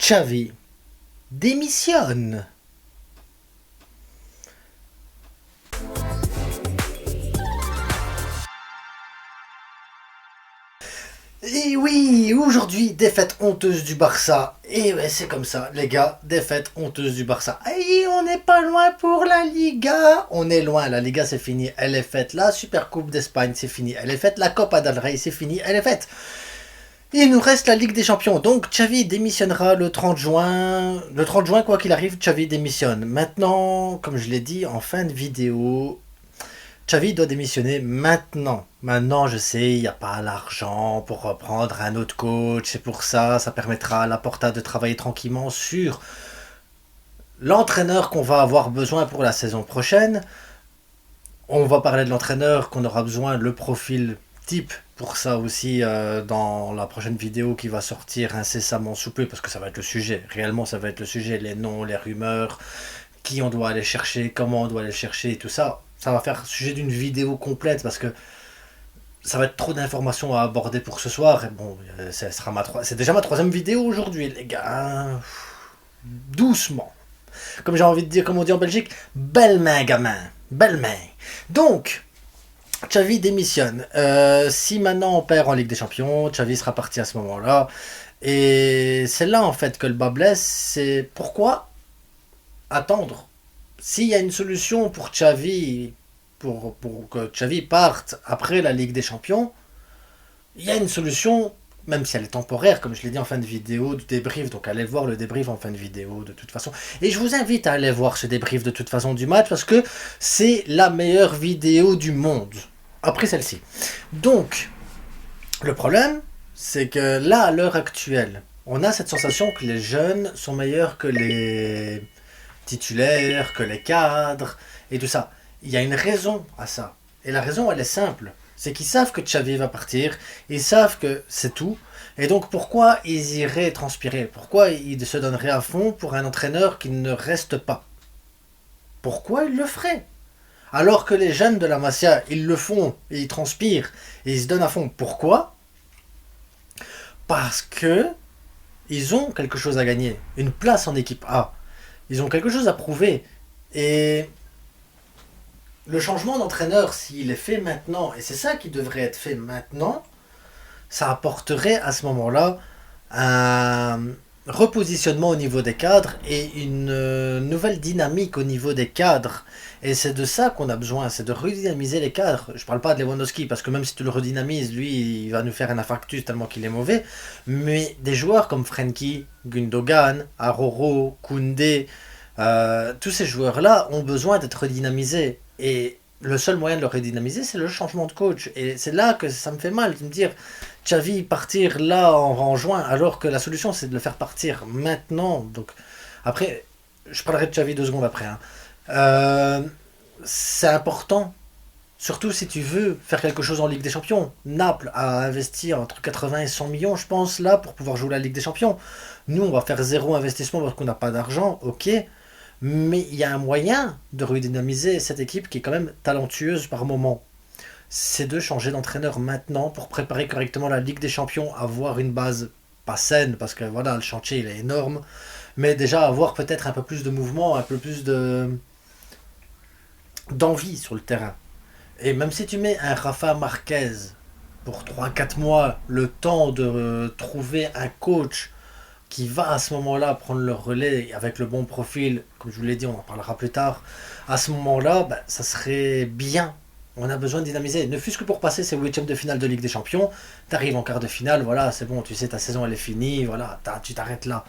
Xavi démissionne. Et oui, aujourd'hui, défaite honteuse du Barça. Et ouais, c'est comme ça, les gars, défaite honteuse du Barça. Et on n'est pas loin pour la Liga. On est loin, la Liga c'est fini, elle est faite. La Super Coupe d'Espagne c'est fini, elle est faite. La Copa del Rey c'est fini, elle est faite. Il nous reste la Ligue des Champions. Donc Xavi démissionnera le 30 juin. Le 30 juin, quoi qu'il arrive, Xavi démissionne. Maintenant, comme je l'ai dit en fin de vidéo, Xavi doit démissionner maintenant. Maintenant, je sais, il n'y a pas l'argent pour reprendre un autre coach. C'est pour ça, ça permettra à Laporta de travailler tranquillement sur l'entraîneur qu'on va avoir besoin pour la saison prochaine. On va parler de l'entraîneur qu'on aura besoin, le profil type pour ça aussi dans la prochaine vidéo qui va sortir incessamment sous peu, parce que ça va être le sujet. Réellement, ça va être le sujet, les noms, les rumeurs, qui on doit aller chercher, comment on doit aller chercher, et tout ça. Ça va faire sujet d'une vidéo complète parce que ça va être trop d'informations à aborder pour ce soir. Et bon, c'est déjà ma troisième vidéo aujourd'hui, les gars. Doucement. Comme j'ai envie de dire, comme on dit en Belgique, belle main, gamin. Belle main. Donc, Xavi démissionne. Si maintenant on perd en Ligue des Champions, Xavi sera parti à ce moment-là. Et c'est là en fait que le bas blesse. C'est pourquoi attendre. S'il y a une solution pour Xavi, pour que Xavi parte après la Ligue des Champions, il y a une solution, même si elle est temporaire, comme je l'ai dit en fin de vidéo, du débrief. Donc allez voir le débrief en fin de vidéo de toute façon. Et je vous invite à aller voir ce débrief de toute façon du match, parce que c'est la meilleure vidéo du monde. Après celle-ci. Donc, le problème, c'est que là, à l'heure actuelle, on a cette sensation que les jeunes sont meilleurs que les titulaires, que les cadres, et tout ça. Il y a une raison à ça. Et la raison, elle est simple. C'est qu'ils savent que Xavi va partir, ils savent que c'est tout, et donc pourquoi ils iraient transpirer? Pourquoi ils se donneraient à fond pour un entraîneur qui ne reste pas? Pourquoi ils le feraient? Alors que les jeunes de la Masia, ils le font, et ils transpirent, et ils se donnent à fond. Pourquoi? Parce que ils ont quelque chose à gagner. Une place en équipe A. Ils ont quelque chose à prouver. Et le changement d'entraîneur, s'il est fait maintenant, et c'est ça qui devrait être fait maintenant, ça apporterait à ce moment-là un repositionnement au niveau des cadres et une nouvelle dynamique au niveau des cadres. Et c'est de ça qu'on a besoin, c'est de redynamiser les cadres. Je parle pas de Lewandowski, parce que même si tu le redynamises, lui, il va nous faire un infarctus tellement qu'il est mauvais. Mais des joueurs comme Frenkie, Gundogan, Aroro, Koundé, tous ces joueurs-là ont besoin d'être redynamisés. Et le seul moyen de le redynamiser, c'est le changement de coach. Et c'est là que ça me fait mal de me dire, Xavi partir là en juin, alors que la solution c'est de le faire partir maintenant. Donc après, je parlerai de Xavi 2 secondes après. C'est important, surtout si tu veux faire quelque chose en Ligue des Champions. Naples a investi entre 80 et 100 millions, je pense, là, pour pouvoir jouer la Ligue des Champions. Nous, on va faire zéro investissement parce qu'on n'a pas d'argent, ok. Mais il y a un moyen de redynamiser cette équipe qui est quand même talentueuse par moment. C'est de changer d'entraîneur maintenant pour préparer correctement la Ligue des Champions, avoir une base pas saine, parce que voilà, le chantier il est énorme, mais déjà avoir peut-être un peu plus de mouvement, un peu plus d'envie sur le terrain. Et même si tu mets un Rafa Marquez pour 3 4 mois, le temps de trouver un coach qui va à ce moment-là prendre le relais avec le bon profil, comme je vous l'ai dit, on en parlera plus tard, à ce moment-là, ça serait bien. On a besoin de dynamiser, ne fût-ce que pour passer ces huitièmes de finale de Ligue des Champions. T'arrives en quart de finale, voilà, c'est bon, tu sais, ta saison elle est finie, voilà, tu t'arrêtes là.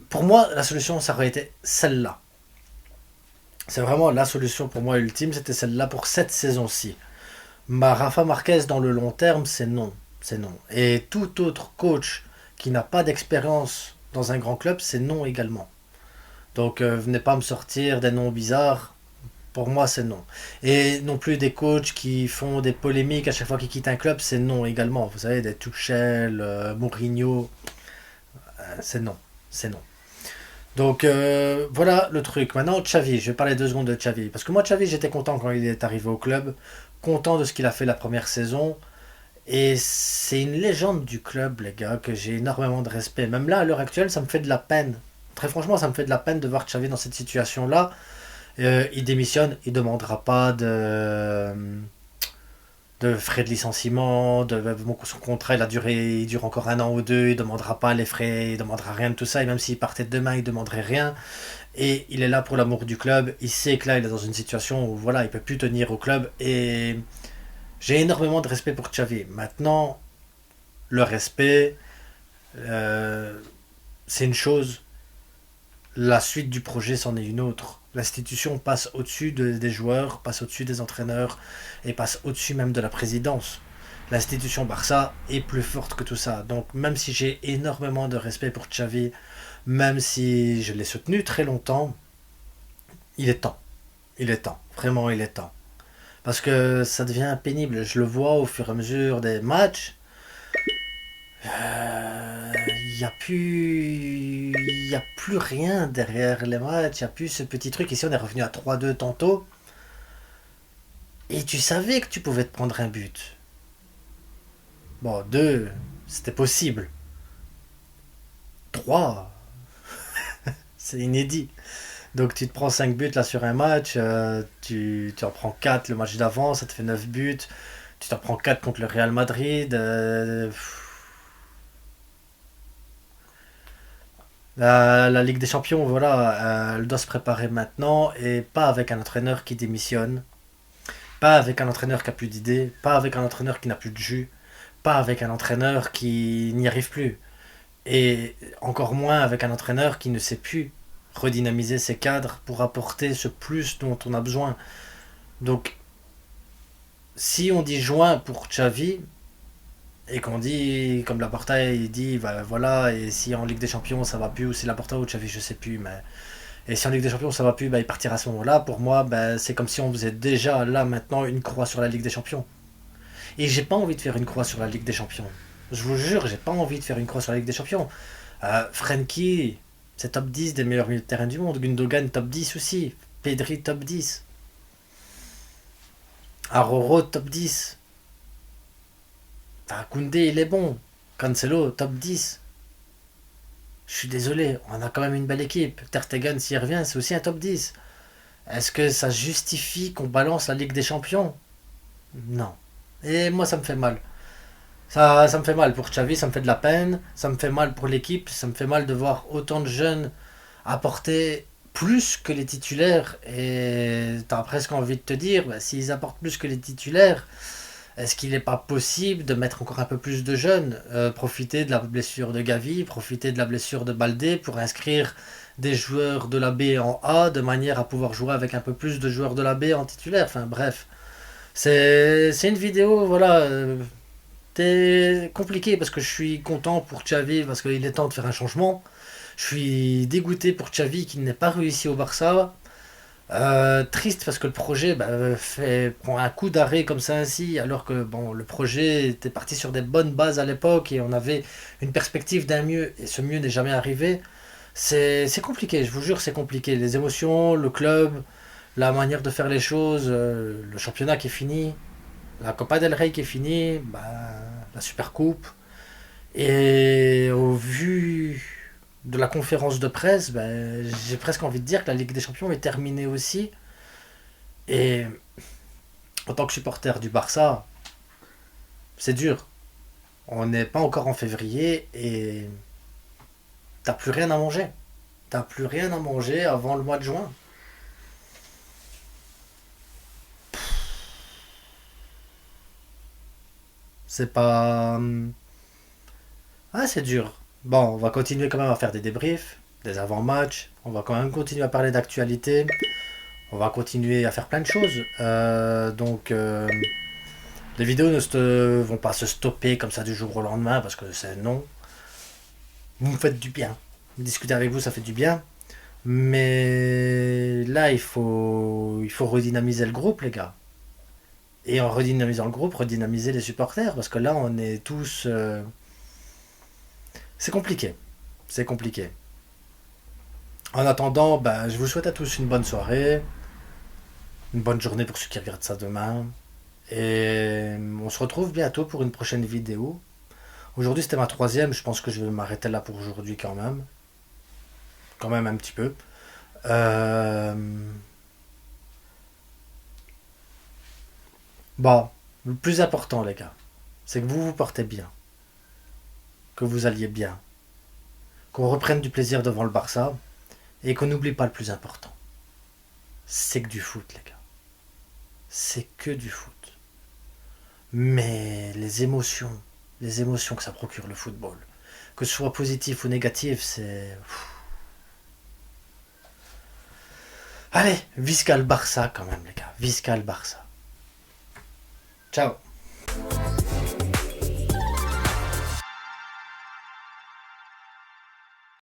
Pour moi, la solution, ça aurait été celle-là. C'est vraiment la solution pour moi ultime, c'était celle-là pour cette saison-ci. Rafa Marquez dans le long terme, c'est non. C'est non. Et tout autre coach qui n'a pas d'expérience dans un grand club, c'est non également. Donc venez pas me sortir des noms bizarres. Pour moi, c'est non. Et non plus des coachs qui font des polémiques à chaque fois qu'ils quittent un club, c'est non également. Vous savez, des Tuchel, Mourinho, c'est non. C'est non. Donc voilà le truc. Maintenant, Xavi, je vais parler 2 secondes de Xavi. Parce que moi, Xavi, j'étais content quand il est arrivé au club. Content de ce qu'il a fait la première saison. Et c'est une légende du club, les gars, que j'ai énormément de respect. Même là, à l'heure actuelle, ça me fait de la peine. Très franchement, ça me fait de la peine de voir Xavi dans cette situation-là. Il démissionne, il ne demandera pas de frais de licenciement, bon, son contrat il dure encore un an ou deux, il ne demandera pas les frais, il ne demandera rien de tout ça, et même s'il partait demain, il ne demanderait rien. Et il est là pour l'amour du club, il sait que là il est dans une situation où voilà, il peut plus tenir au club, et j'ai énormément de respect pour Xavi. Maintenant, le respect, euh, c'est une chose, la suite du projet c'en est une autre. L'institution passe au-dessus des joueurs, passe au-dessus des entraîneurs et passe au-dessus même de la présidence. L'institution Barça est plus forte que tout ça. Donc même si j'ai énormément de respect pour Xavi, même si je l'ai soutenu très longtemps, il est temps. Il est temps. Vraiment, il est temps. Parce que ça devient pénible. Je le vois au fur et à mesure des matchs. Il n'y a plus. Il y a plus rien derrière les matchs. Il n'y a plus ce petit truc. Ici, on est revenu à 3-2 tantôt. Et tu savais que tu pouvais te prendre un but. Bon, 2, c'était possible. 3, c'est inédit. Donc tu te prends 5 buts là sur un match, tu en prends 4 le match d'avant, ça te fait 9 buts. Tu t'en prends 4 contre le Real Madrid. La Ligue des Champions, voilà, elle doit se préparer maintenant et pas avec un entraîneur qui démissionne, pas avec un entraîneur qui a plus d'idées, pas avec un entraîneur qui n'a plus de jus, pas avec un entraîneur qui n'y arrive plus. Et encore moins avec un entraîneur qui ne sait plus redynamiser ses cadres pour apporter ce plus dont on a besoin. Donc, si on dit juin pour Xavi, et qu'on dit, comme Laporta, il dit, bah, voilà, et si en Ligue des Champions ça va plus, ou si Laporta ou Xavi, je sais plus, mais. Et si en Ligue des Champions ça va plus, bah, il partira à ce moment-là. Pour moi, bah, c'est comme si on faisait déjà là maintenant une croix sur la Ligue des Champions. Et j'ai pas envie de faire une croix sur la Ligue des Champions. Je vous jure, j'ai pas envie de faire une croix sur la Ligue des Champions. Frenkie, c'est top 10 des meilleurs milieux de terrain du monde. Gundogan, top 10 aussi. Pedri, top 10. Aroro, top 10. Koundé, il est bon. Cancelo, top 10. Je suis désolé, on a quand même une belle équipe. Ter Stegen, s'il revient, c'est aussi un top 10. Est-ce que ça justifie qu'on balance la Ligue des Champions? Non. Et moi, ça me fait mal. Ça me fait mal pour Xavi, ça me fait de la peine, ça me fait mal pour l'équipe, ça me fait mal de voir autant de jeunes apporter plus que les titulaires. Et t'as presque envie de te dire, bah, s'ils apportent plus que les titulaires, est-ce qu'il n'est pas possible de mettre encore un peu plus de jeunes, profiter de la blessure de Gavi, profiter de la blessure de Baldé pour inscrire des joueurs de la B en A de manière à pouvoir jouer avec un peu plus de joueurs de la B en titulaire. Enfin bref, c'est une vidéo, voilà, c'est compliqué parce que je suis content pour Xavi parce qu'il est temps de faire un changement. Je suis dégoûté pour Xavi qui n'ait pas réussi au Barça. Triste parce que le projet prend un coup d'arrêt comme ça ainsi, alors que bon, le projet était parti sur des bonnes bases à l'époque et on avait une perspective d'un mieux et ce mieux n'est jamais arrivé. C'est compliqué, je vous jure, c'est compliqué. Les émotions, le club, la manière de faire les choses, le championnat qui est fini, la Copa del Rey qui est finie, bah, la Super Coupe. Et au vu de la conférence de presse, ben, j'ai presque envie de dire que la Ligue des Champions est terminée aussi. Et en tant que supporter du Barça, c'est dur. On n'est pas encore en février et t'as plus rien à manger. T'as plus rien à manger avant le mois de juin. C'est pas. Ah, c'est dur. Bon, on va continuer quand même à faire des débriefs, des avant-matchs. On va quand même continuer à parler d'actualité. On va continuer à faire plein de choses. Les vidéos vont pas se stopper comme ça du jour au lendemain parce que c'est non. Vous me faites du bien. Discuter avec vous, ça fait du bien. Mais là, il faut redynamiser le groupe, les gars. Et en redynamisant le groupe, redynamiser les supporters. Parce que là, on est tous. C'est compliqué. C'est compliqué. En attendant, ben, je vous souhaite à tous une bonne soirée, une bonne journée pour ceux qui regardent ça demain. Et on se retrouve bientôt pour une prochaine vidéo. Aujourd'hui c'était ma troisième, je pense que je vais m'arrêter là pour aujourd'hui quand même. Quand même un petit peu. Euh... Bon, le plus important les gars, c'est que vous vous portez bien. Que vous alliez bien. Qu'on reprenne du plaisir devant le Barça. Et qu'on n'oublie pas le plus important. C'est que du foot les gars. C'est que du foot. Mais les émotions que ça procure le football, que ce soit positif ou négatif, c'est... Allez, visca le Barça quand même les gars, visca le Barça. Ciao.